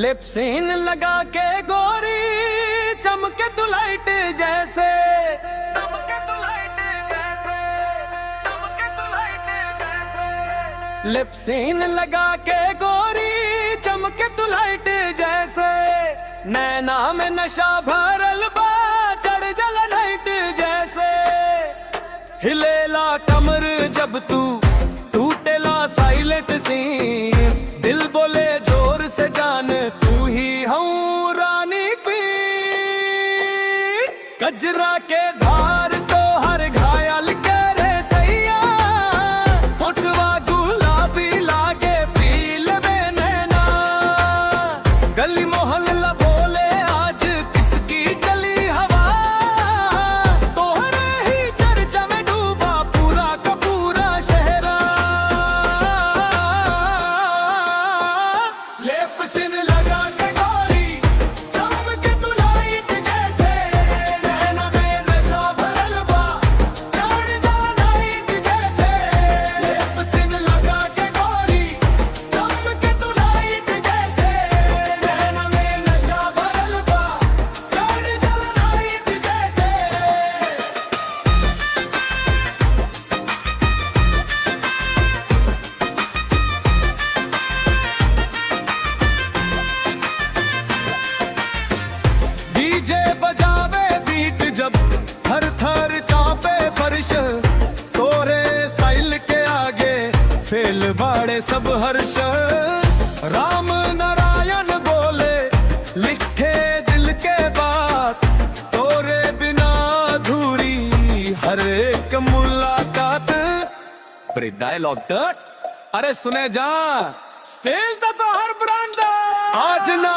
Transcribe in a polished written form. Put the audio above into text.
लिप scene लगा के गोरी चमके तू लाइट जैसे, चमके तू लाइट जैसे, चमके तू लाइट जैसे। लिप सीन लगा के गोरी चमके तू लाइट जैसे, नैना में नशा भरल बा चढ़ जल लाइट जैसे। हिलेला कमर जब तू टूटेला साइलेंट सीन, दिल बोले जोर से जान तू ही हूँ रानी पी। कजरा के धार तो हर घायल करे सैया, होठवा गुलाबी लागे पील में नैना। गली मोहल्ला बोले आज किसकी चली हवा, तोहरे ही चर्चा में डूबा पूरा का पूरा शहरा। लेप सिन लगा के गोरी चमके तू लाइट जैसे, नैना में नशा भरल बा चढ़ जा लाइट जैसे। लेप सिन लगा के गोरी चमके तू लाइट जैसे, नैना में नशा भरल बा चढ़ जा लाइट जैसे। डीजे बजावे बीट जब थर थर कांपे फर्श, तोरे स्टाइल के आगे फेल बाड़े सब हर्ष। राम नारायण बोले लिखे दिल के बात, तोरे बिना अधूरी हर एक मुलाकात। ब्रेक डायलॉग डट, अरे सुने जा स्टेल तो हर ब्रांड आज ना